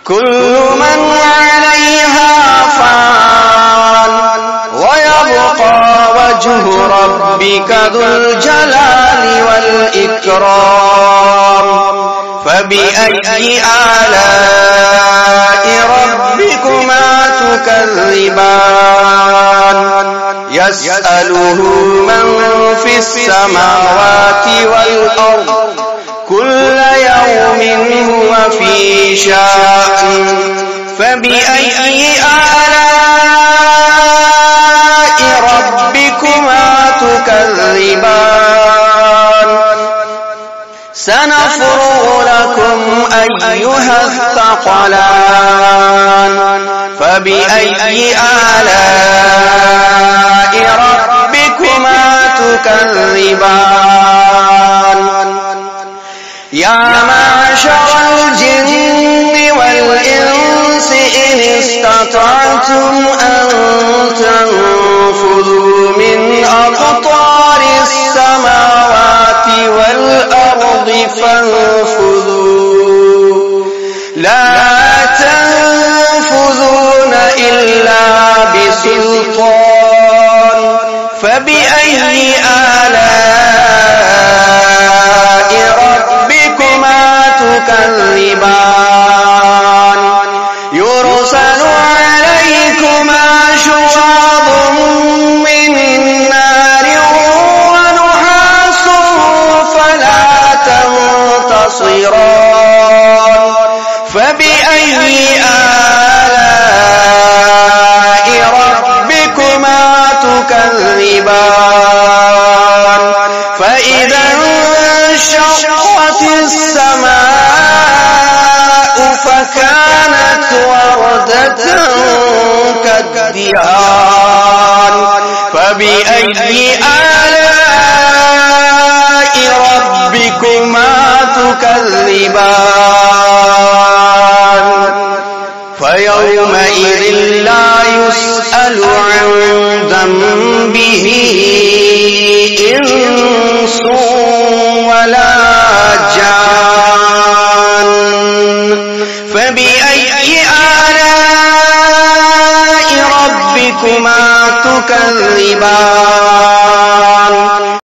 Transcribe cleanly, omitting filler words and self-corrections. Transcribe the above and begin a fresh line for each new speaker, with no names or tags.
كل من عليها فان ويبقى وجه ربك ذو الجلال والإكرام فبأي آلاء ربكما تكذبان يسأله من في السماوات والأرض كل يوم هو في شأن فبأي آلاء ربكما تكذبان سنفرغ لكم أيها الثقلان فبأي آلاء ربكما تكذبان يا معشر الجن والإنس إن استطعتم أن تنفذوا من أقطار السماوات والأرض فانفذوا لا تنفذون إلا بسلطان فبأي آلاء ربكما تكذبان يرسل عليكما شواظ من نار ونحاس فلا تنتصران فبأي آلاء ربكما تكذبان فإذا انشقت السماء فكانت وردة كالدهان فبأي آلاء ربكما تكذبان فيومئذ لا يسأل عن ذنبه إنس ولا جان فبأي آلاء ربكما تكذبان